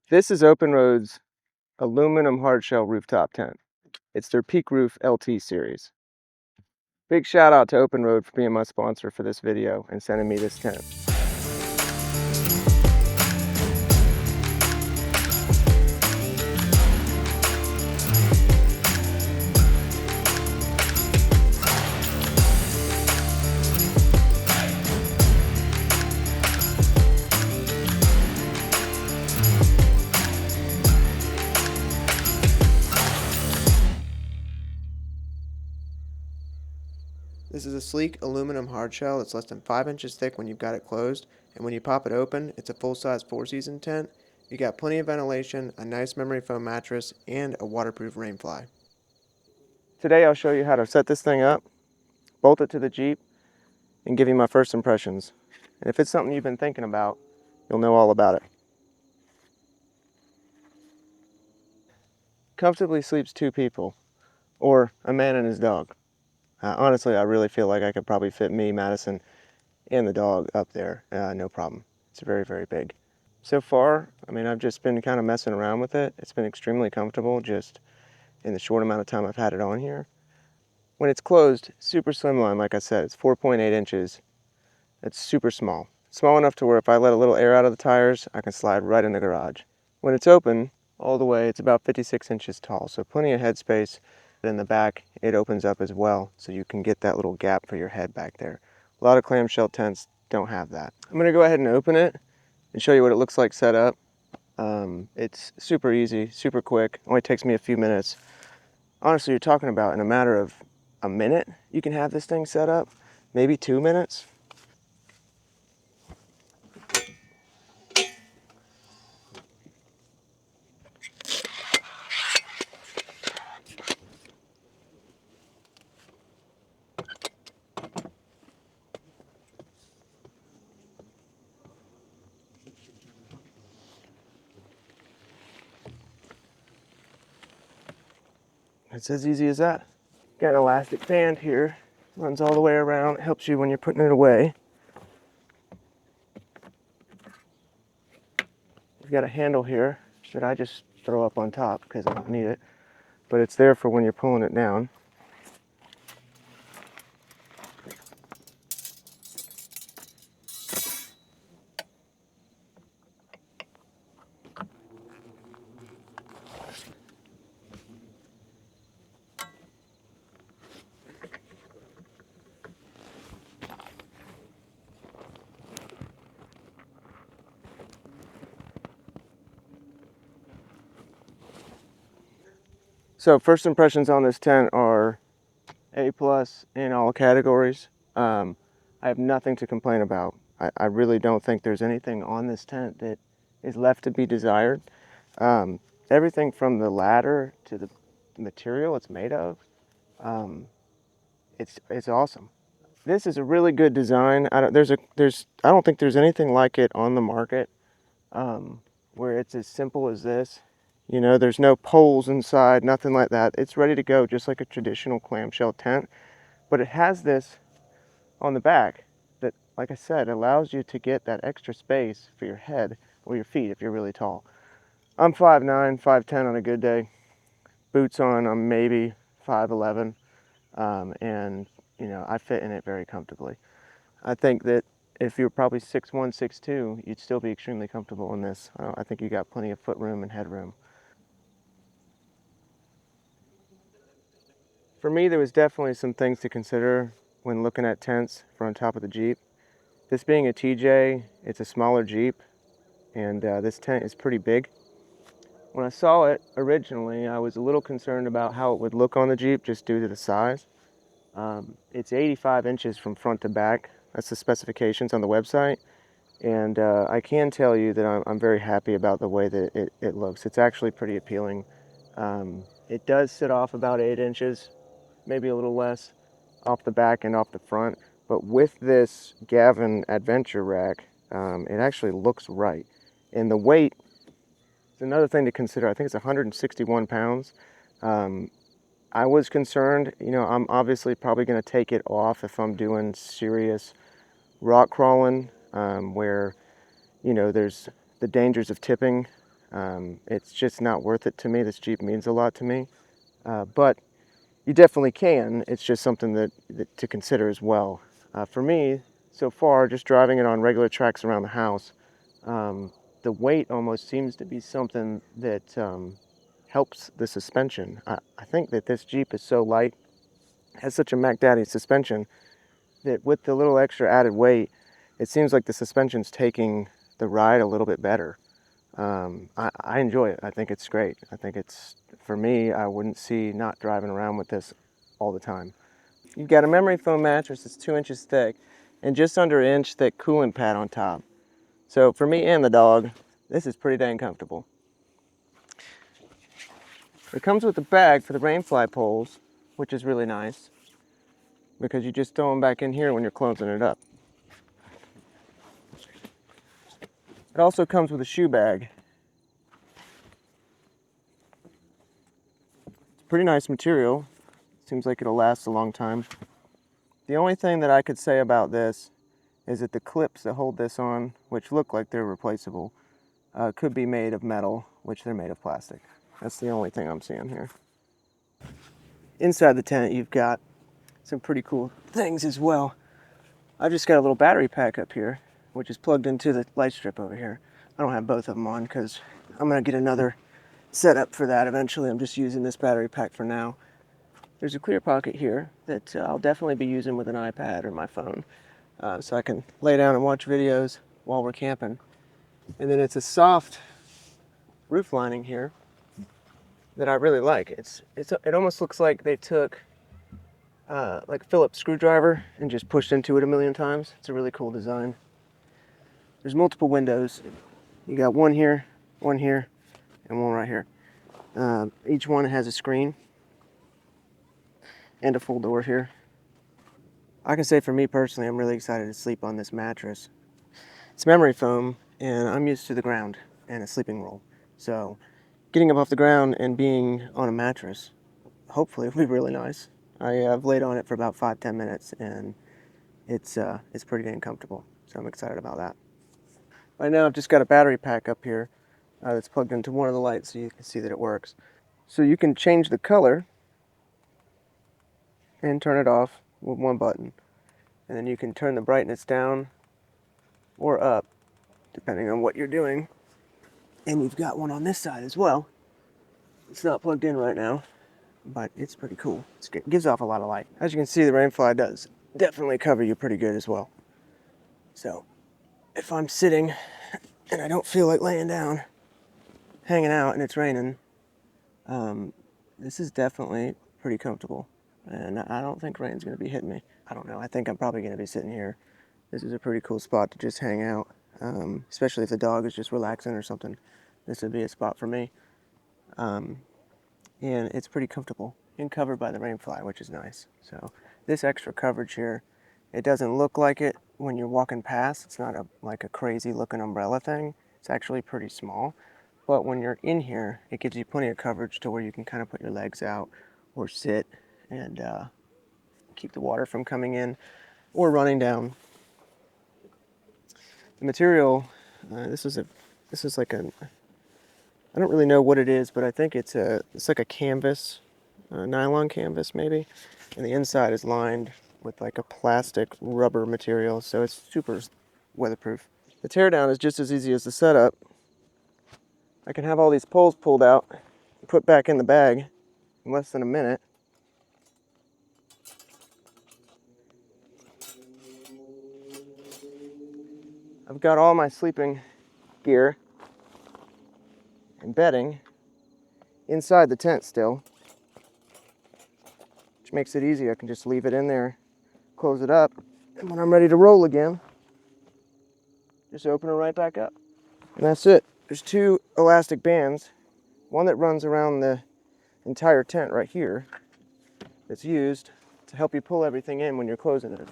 This is OPENROAD's aluminum hardshell rooftop tent. It's their PeakRoof LT series. Big shout out to OPENROAD for being my sponsor for this video and sending me this tent. This is a sleek aluminum hardshell that's less than 5 inches thick when you've got it closed, and when you pop it open, it's a full-size 4-season tent. You got plenty of ventilation, a nice memory foam mattress, and a waterproof rainfly. Today I'll show you how to set this thing up, bolt it to the Jeep, and give you my first impressions. And if it's something you've been thinking about, you'll know all about it. Comfortably sleeps 2 people, or a man and his dog. Honestly, I really feel like I could probably fit me, Madison, and the dog up there, no problem. It's very, very big. So far, I mean, I've just been kind of messing around with it. It's been extremely comfortable just in the short amount of time I've had it on here. When it's closed, super slimline, like I said, it's 4.8 inches. It's super small. Small enough to where if I let a little air out of the tires, I can slide right in the garage. When it's open, all the way, it's about 56 inches tall, so plenty of headspace. In the back, it opens up as well, so you can get that little gap for your head back there. A lot of clamshell tents don't have that. I'm gonna go ahead and open it and show you what it looks like set up. It's super easy, super quick, only takes me a few minutes. Honestly, you're talking about in a matter of a minute, you can have this thing set up, maybe 2 minutes. It's as easy as that. Got an elastic band here, runs all the way around, helps you when you're putting it away. We've got a handle here that I just throw up on top because I don't need it, but it's there for when you're pulling it down. So first impressions on this tent are A+ in all categories. I have nothing to complain about. I really don't think there's anything on this tent that is left to be desired. Everything from the ladder to the material it's made of, it's awesome. This is a really good design. I don't think there's anything like it on the market, where it's as simple as this. You know, there's no poles inside, nothing like that. It's ready to go just like a traditional clamshell tent, but it has this on the back that, like I said, allows you to get that extra space for your head or your feet if you're really tall. I'm 5'9", 5'10" on a good day. Boots on, I'm maybe 5'11", and you know, I fit in it very comfortably. I think that if you're probably 6'1", 6'2", you'd still be extremely comfortable in this. I think you got plenty of foot room and head room. For me, there was definitely some things to consider when looking at tents for on top of the Jeep. This being a TJ, it's a smaller Jeep, and this tent is pretty big. When I saw it originally, I was a little concerned about how it would look on the Jeep just due to the size. It's 85 inches from front to back. That's the specifications on the website. And I can tell you that I'm very happy about the way that it looks. It's actually pretty appealing. It does sit off about 8 inches, maybe a little less, off the back and off the front. But with this Gavin Adventure rack, it actually looks right. And the weight is another thing to consider. I think it's 161 pounds. I was concerned, you know, I'm obviously probably going to take it off if I'm doing serious rock crawling, where, you know, there's the dangers of tipping. It's just not worth it to me. This Jeep means a lot to me, but you definitely can. It's just something that to consider as well. For me, so far, just driving it on regular tracks around the house, the weight almost seems to be something that helps the suspension. I think that this Jeep is so light, has such a Mac Daddy suspension, that with the little extra added weight, it seems like the suspension's taking the ride a little bit better. I enjoy it. I think it's great. I think it's, for me, I wouldn't see not driving around with this all the time. You've got a memory foam mattress that's 2 inches thick and just under 1 inch thick cooling pad on top. So for me and the dog, this is pretty dang comfortable. It comes with a bag for the rainfly poles, which is really nice because you just throw them back in here when you're closing it up. It also comes with a shoe bag. It's pretty nice material. Seems like it'll last a long time. The only thing that I could say about this is that the clips that hold this on, which look like they're replaceable, could be made of metal, which they're made of plastic. That's the only thing I'm seeing here. Inside the tent, you've got some pretty cool things as well. I've just got a little battery pack up here, which is plugged into the light strip over here. I don't have both of them on because I'm going to get another setup for that eventually. I'm just using this battery pack for now. There's a clear pocket here that I'll definitely be using with an iPad or my phone, so I can lay down and watch videos while we're camping. And then it's a soft roof lining here that I really like. It almost looks like they took like a Phillips screwdriver and just pushed into it a million times. It's a really cool design. There's multiple windows. You got one here, and one right here. Each one has a screen and a full door here. I can say for me personally, I'm really excited to sleep on this mattress. It's memory foam, and I'm used to the ground and a sleeping roll. So getting up off the ground and being on a mattress, hopefully it'll be really nice. I've laid on it for about 5-10 minutes, and it's pretty dang comfortable. So I'm excited about that. Right now I've just got a battery pack up here that's plugged into one of the lights so you can see that it works. So you can change the color and turn it off with one button. And then you can turn the brightness down or up, depending on what you're doing. And you've got one on this side as well. It's not plugged in right now, but it's pretty cool. It gives off a lot of light. As you can see, the rainfly does definitely cover you pretty good as well. So if I'm sitting and I don't feel like laying down, hanging out, and it's raining, this is definitely pretty comfortable. And I don't think rain's going to be hitting me. I don't know. I think I'm probably going to be sitting here. This is a pretty cool spot to just hang out, especially if the dog is just relaxing or something. This would be a spot for me. And it's pretty comfortable and covered by the rainfly, which is nice. So this extra coverage here, it doesn't look like it when you're walking past. It's not like a crazy looking umbrella thing. It's actually pretty small. But when you're in here, it gives you plenty of coverage to where you can kind of put your legs out or sit and keep the water from coming in or running down. The material, this is like a, I don't really know what it is, but I think it's like a canvas, nylon canvas maybe, and the inside is lined with like a plastic rubber material, so it's super weatherproof. The teardown is just as easy as the setup. I can have all these poles pulled out and put back in the bag in less than a minute. I've got all my sleeping gear and bedding inside the tent still, which makes it easy. I can just leave it in there, close it up, and when I'm ready to roll again, just open it right back up. And that's it. There's 2 elastic bands, one that runs around the entire tent right here that's used to help you pull everything in when you're closing it.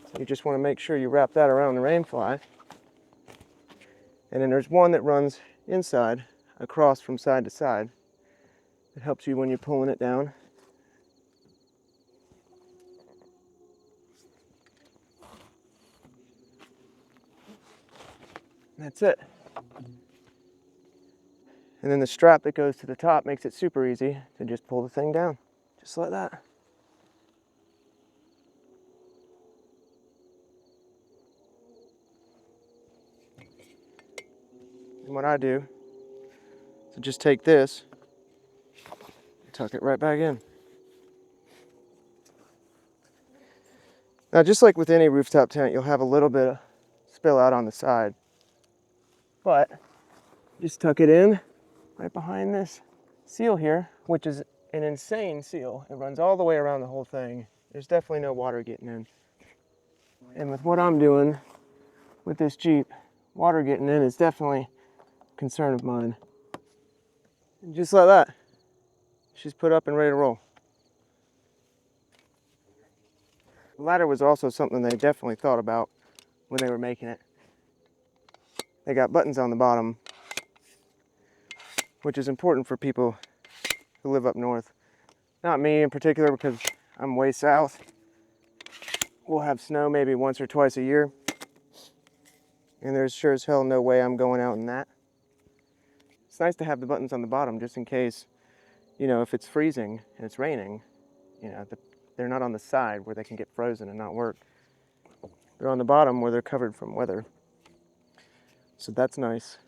So you just want to make sure you wrap that around the rainfly. And then there's one that runs inside, across from side to side. It helps you when you're pulling it down. And that's it. And then the strap that goes to the top makes it super easy to just pull the thing down, just like that. And what I do is just take this, tuck it right back in. Now, just like with any rooftop tent, you'll have a little bit of spill out on the side, but just tuck it in right behind this seal here, which is an insane seal. It runs all the way around the whole thing. There's definitely no water getting in. And with what I'm doing with this Jeep, water getting in is definitely a concern of mine. And just like that, she's put up and ready to roll. The ladder was also something they definitely thought about when they were making it. They got buttons on the bottom, which is important for people who live up north. Not me in particular, because I'm way south. We'll have snow maybe once or twice a year, and there's sure as hell no way I'm going out in that. It's nice to have the buttons on the bottom just in case, if it's freezing and it's raining, they're not on the side where they can get frozen and not work. They're on the bottom where they're covered from weather. So that's nice.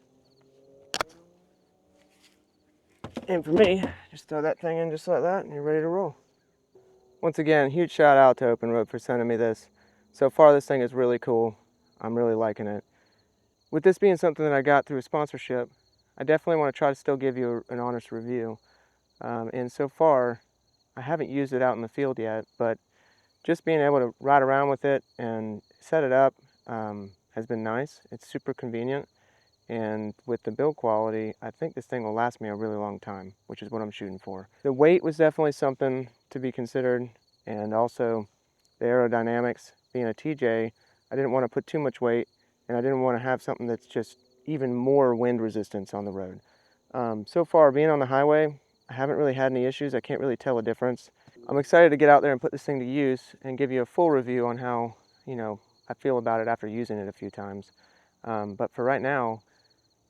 And for me, just throw that thing in just like that and you're ready to roll. Once again, huge shout out to OPENROAD for sending me this. So far this thing is really cool. I'm really liking it. With this being something that I got through a sponsorship, I definitely want to try to still give you an honest review. And so far, I haven't used it out in the field yet, but just being able to ride around with it and set it up has been nice. It's super convenient. And with the build quality, I think this thing will last me a really long time, which is what I'm shooting for. The weight was definitely something to be considered, and also the aerodynamics. Being a TJ, I didn't want to put too much weight, and I didn't want to have something that's just even more wind resistance on the road. So far, being on the highway, I haven't really had any issues. I can't really tell a difference. I'm excited to get out there and put this thing to use and give you a full review on how, I feel about it after using it a few times. But for right now,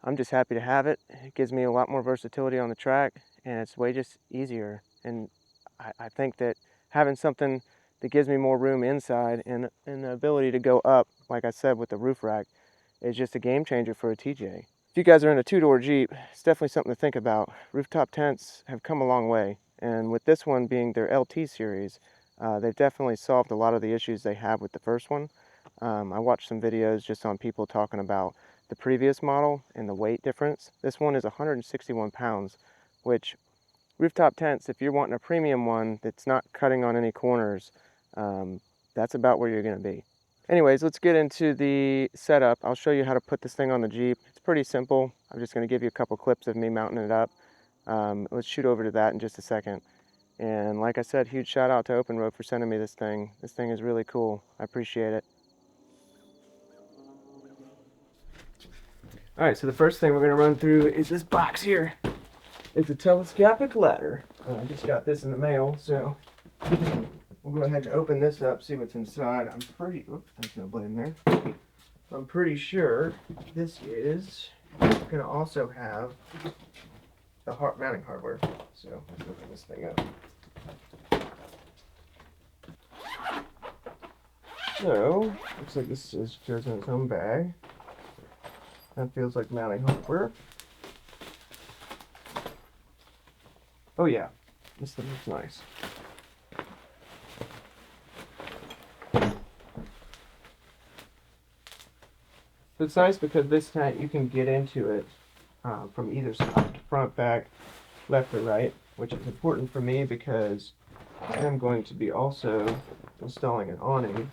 I'm just happy to have it. It gives me a lot more versatility on the track, and it's way just easier. And I think that having something that gives me more room inside and the ability to go up, like I said, with the roof rack, is just a game changer for a TJ. If you guys are in a two-door Jeep, it's definitely something to think about. Rooftop tents have come a long way, and with this one being their LT series, they've definitely solved a lot of the issues they have with the first one. I watched some videos just on people talking about the previous model and the weight difference. This one is 161 pounds, which rooftop tents, if you're wanting a premium one that's not cutting on any corners, that's about where you're going to be. Anyways, let's get into the setup. I'll show you how to put this thing on the Jeep. It's pretty simple. I'm just going to give you a couple clips of me mounting it up. Let's shoot over to that in just a second. And like I said, huge shout out to OPENROAD for sending me this thing. This thing is really cool. I appreciate it. All right, so the first thing we're going to run through is this box here. It's a telescopic ladder. I just got this in the mail, so we'll go ahead and open this up, see what's inside. Oops, there's no blade in there. I'm pretty sure this is going to also have the mounting hardware. So let's open this thing up. So, looks like this goes in its own bag. That feels like mounting hardware. Oh yeah, this thing looks nice. It's nice because this tent you can get into it from either side, front, back, left or right, which is important for me because I am going to be also installing an awning,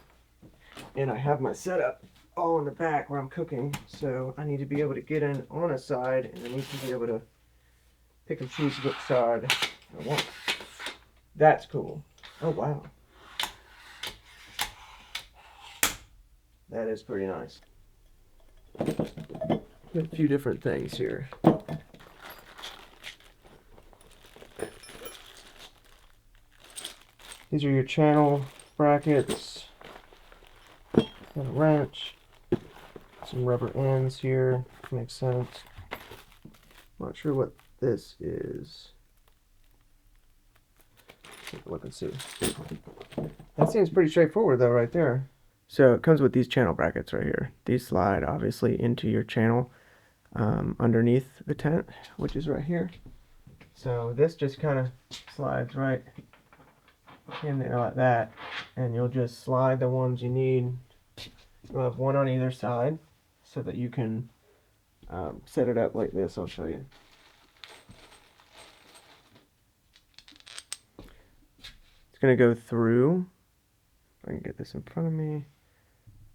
and I have my setup all in the back where I'm cooking, so I need to be able to get in on a side, and I need to be able to pick and choose which side I want. That's cool. Oh wow. That is pretty nice. A few different things here. These are your channel brackets. Got a wrench. Some rubber ends here. Makes sense. Not sure what this is. Take a look and see. That seems pretty straightforward though right there. So it comes with these channel brackets right here. These slide obviously into your channel underneath the tent, which is right here. So this just kind of slides right in there like that, and you'll just slide the ones you need. You'll have one on either side so that you can set it up like this. I'll show you. It's going to go through. I can get this in front of me.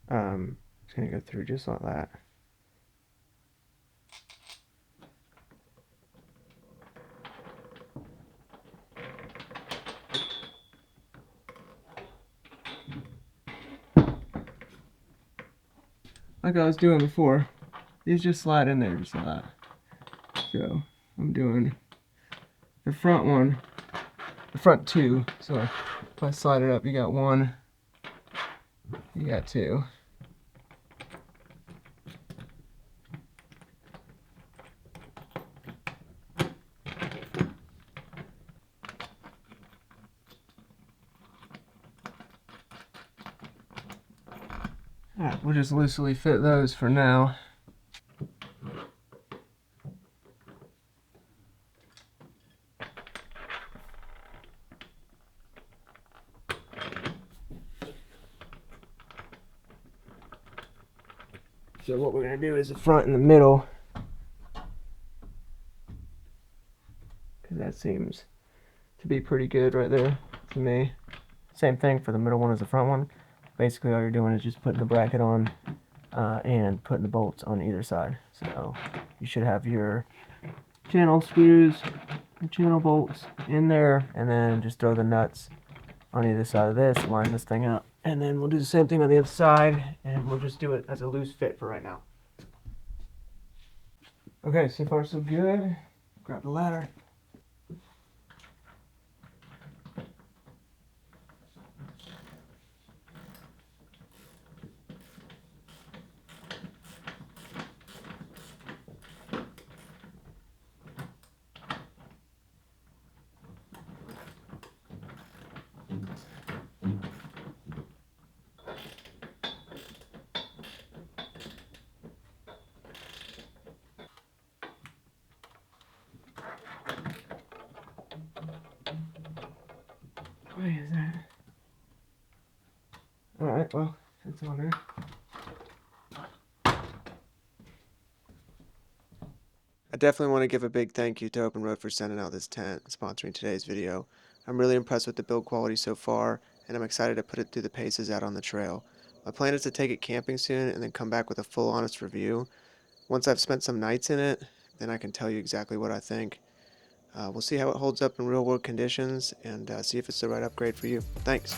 It's going to go through just like that. Like I was doing before, these just slide in there just like that. So I'm doing the front one, the front two. So if I slide it up, you got one, you got two. Alright, we'll just loosely fit those for now. So what we're going to do is the front and the middle, because that seems to be pretty good right there to me. Same thing for the middle one as the front one. Basically all you're doing is just putting the bracket on and putting the bolts on either side. So you should have your channel screws, your channel bolts in there, and then just throw the nuts on either side of this, line this thing up. And then we'll do the same thing on the other side, and we'll just do it as a loose fit for right now. Okay, so far so good. Grab the ladder. What is that? Alright, well, it's on there. I definitely want to give a big thank you to OPENROAD for sending out this tent and sponsoring today's video. I'm really impressed with the build quality so far, and I'm excited to put it through the paces out on the trail. My plan is to take it camping soon and then come back with a full honest review. Once I've spent some nights in it, then I can tell you exactly what I think. We'll see how it holds up in real world conditions and see if it's the right upgrade for you. Thanks.